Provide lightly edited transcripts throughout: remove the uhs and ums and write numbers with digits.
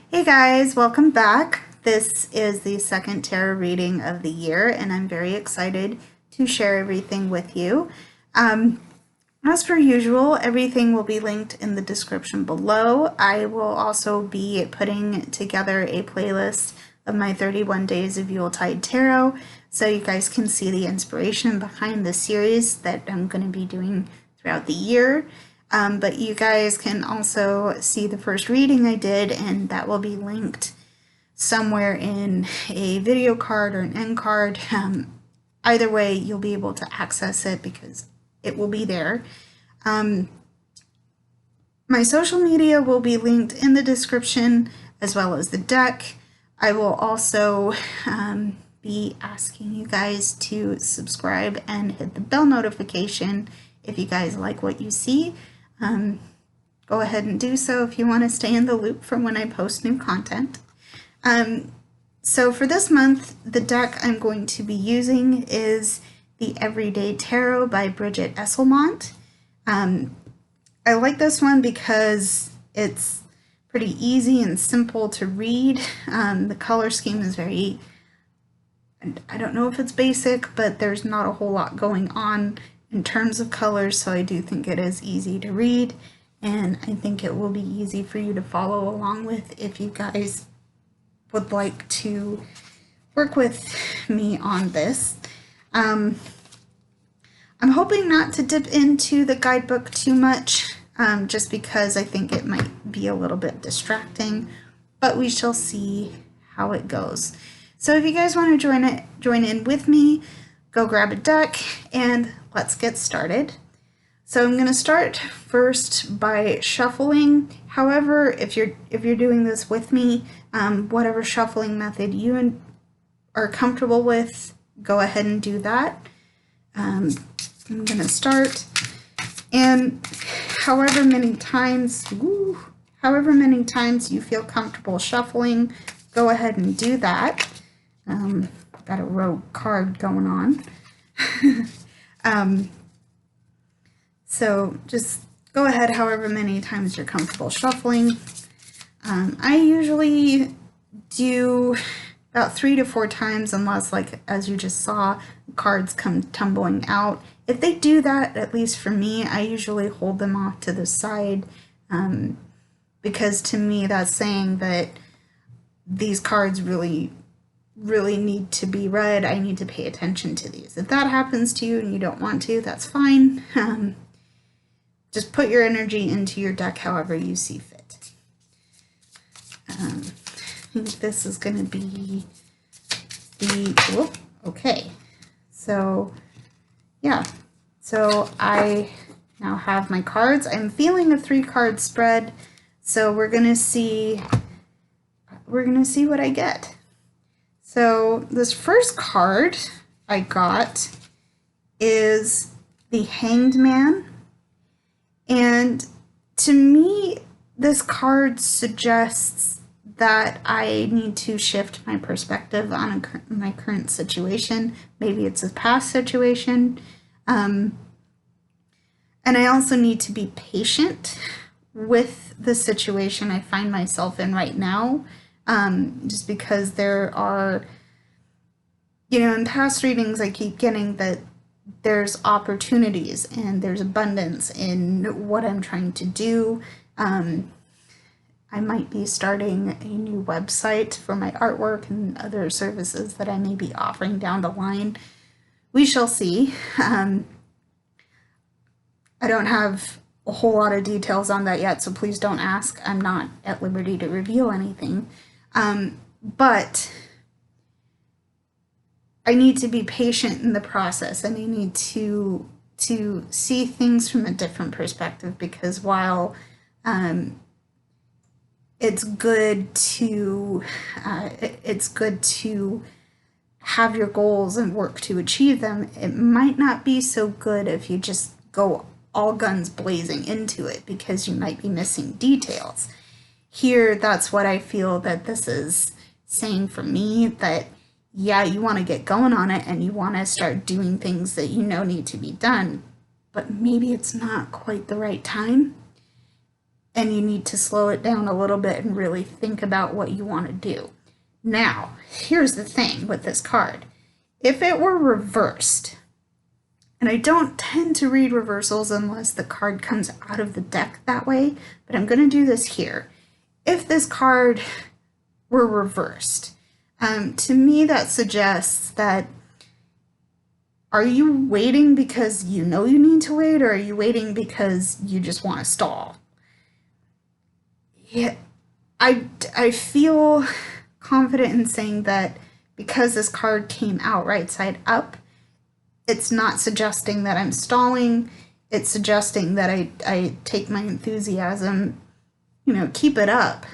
Hey guys, welcome back. This is the second tarot reading of the year, and I'm very excited to share everything with you. As per usual, everything will be linked in the description below. I will also be putting together a playlist of my 31 days of Yuletide Tarot, so you guys can see the inspiration behind the series that I'm going to be doing throughout the year. But you guys can also see the first reading I did, and that will be linked somewhere in a video card or an end card. Either way, you'll be able to access it because it will be there. My social media will be linked in the description, as well as the deck. I will also be asking you guys to subscribe and hit the bell notification if you guys like what you see. Go ahead and do so if you want to stay in the loop from when I post new content. So for this month, the deck I'm going to be using is the Everyday Tarot by Bridget Esselmont. I like this one because it's pretty easy and simple to read. The color scheme is very, I don't know if it's basic, but there's not a whole lot going on in terms of colors, so I do think it is easy to read, and I think it will be easy for you to follow along with if you guys would like to work with me on this. I'm hoping not to dip into the guidebook too much, just because I think it might be a little bit distracting, but we shall see how it goes. So if you guys want to join in with me, go grab a deck and let's get started. So I'm going to start first by shuffling. However, if you're doing this with me, whatever shuffling method you are comfortable with, go ahead and do that. I'm going to start, and however many times you feel comfortable shuffling, go ahead and do that. Got a rogue card going on. So just go ahead however many times you're comfortable shuffling. I usually do about 3 to 4 times, unless, like as you just saw, cards come tumbling out. If they do that, at least for me, I usually hold them off to the side, because to me that's saying that these cards really need to be read. I need to pay attention to these. If that happens to you and you don't want to, that's fine. Just put your energy into your deck however you see fit. I think this is going to be okay. So yeah, so I now have my cards. I'm feeling a 3-card spread, so we're going to see what I get. So this first card I got is the Hanged Man, and to me this card suggests that I need to shift my perspective on my current situation. Maybe it's a past situation, and I also need to be patient with the situation I find myself in right now. Just because there are, in past readings I keep getting that there's opportunities and there's abundance in what I'm trying to do. I might be starting a new website for my artwork and other services that I may be offering down the line. We shall see. I don't have a whole lot of details on that yet, so please don't ask. I'm not at liberty to reveal anything. But I need to be patient in the process, and I need to see things from a different perspective, because while it's good to have your goals and work to achieve them, it might not be so good if you just go all guns blazing into it, because you might be missing details. Here, that's what I feel that this is saying for me, that yeah, you want to get going on it and you want to start doing things that you know need to be done, but maybe it's not quite the right time. and you need to slow it down a little bit and really think about what you want to do. Now, here's the thing with this card. If it were reversed, and I don't tend to read reversals unless the card comes out of the deck that way, but I'm going to do this here. If this card were reversed, to me that suggests that, are you waiting because you know you need to wait, or are you waiting because you just want to stall? Yeah, I feel confident in saying that because this card came out right side up, it's not suggesting that I'm stalling. It's suggesting that I take my enthusiasm, keep it up,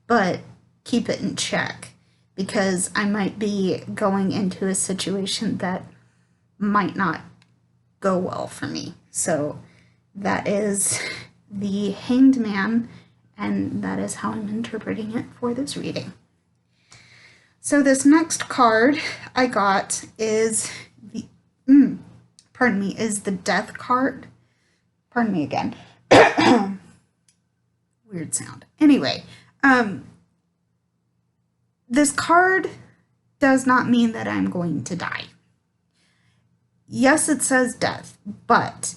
but keep it in check, because I might be going into a situation that might not go well for me. So that is the Hanged Man, and that is how I'm interpreting it for this reading. So this next card I got is the, is the Death card. Pardon me again. Weird sound. Anyway, this card does not mean that I'm going to die. Yes, it says death, but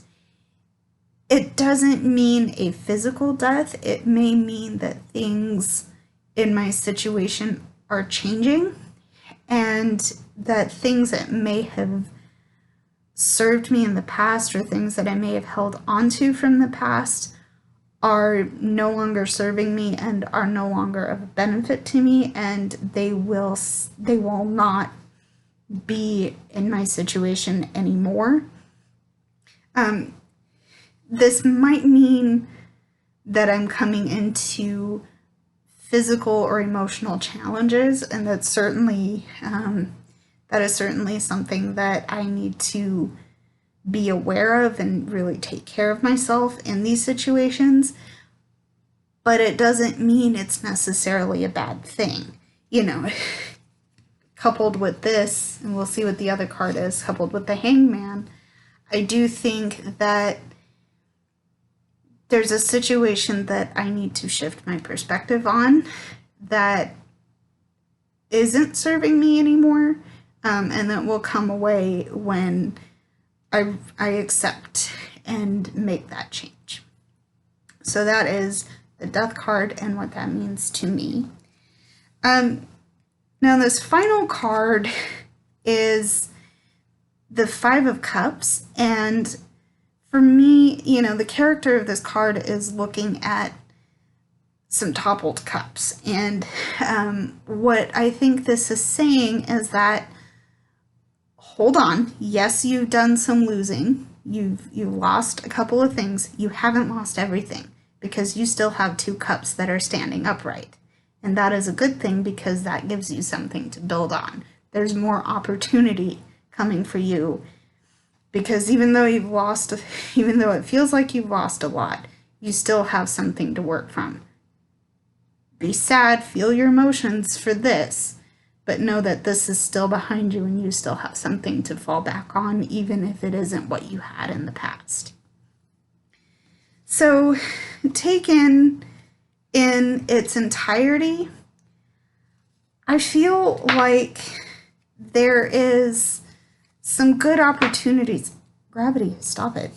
it doesn't mean a physical death. It may mean that things in my situation are changing, and that things that may have served me in the past, or things that I may have held onto from the past, are no longer serving me and are no longer of benefit to me, and they will not be in my situation anymore. This might mean that I'm coming into physical or emotional challenges, and that is certainly something that I need to be aware of and really take care of myself in these situations. But it doesn't mean it's necessarily a bad thing. Coupled with this, and we'll see what the other card is, coupled with the Hangman, I do think that there's a situation that I need to shift my perspective on that isn't serving me anymore, and that will come away when I accept and make that change. So that is the Death card and what that means to me. Now this final card is the Five of Cups, and for me, the character of this card is looking at some toppled cups, and what I think this is saying is that, hold on, yes, you've done some losing, you've lost a couple of things, you haven't lost everything, because you still have two cups that are standing upright, and that is a good thing, because that gives you something to build on. There's more opportunity coming for you, because even though it feels like you've lost a lot, you still have something to work from. Be sad, feel your emotions for this, but know that this is still behind you and you still have something to fall back on, even if it isn't what you had in the past. So, taken in its entirety, I feel like there is some good opportunities. Gravity, stop it.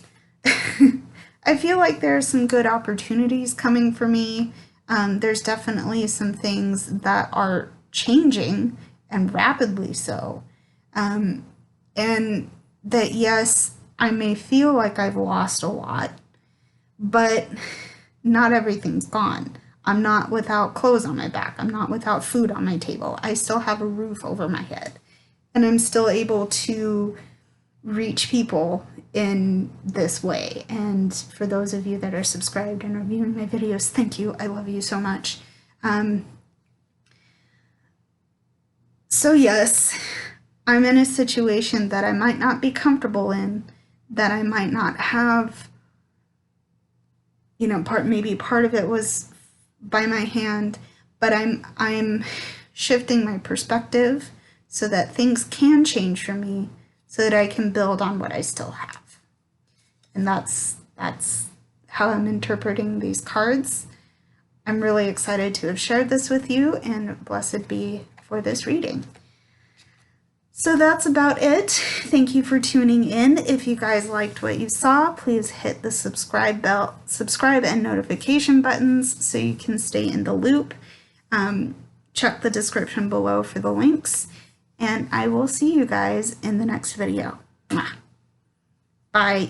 I feel like there are some good opportunities coming for me. There's definitely some things that are changing, and rapidly so. And that, yes, I may feel like I've lost a lot, but not everything's gone. I'm not without clothes on my back. I'm not without food on my table. I still have a roof over my head. And I'm still able to reach people in this way. And for those of you that are subscribed and are viewing my videos, thank you. I love you so much. So yes, I'm in a situation that I might not be comfortable in, that I might not have, maybe part of it was by my hand, but I'm shifting my perspective so that things can change for me, so that I can build on what I still have. And that's how I'm interpreting these cards. I'm really excited to have shared this with you, and blessed be for this reading. So that's about it. Thank you for tuning in. If you guys liked what you saw, please hit the subscribe and notification buttons so you can stay in the loop. Check the description below for the links, and I will see you guys in the next video. Bye.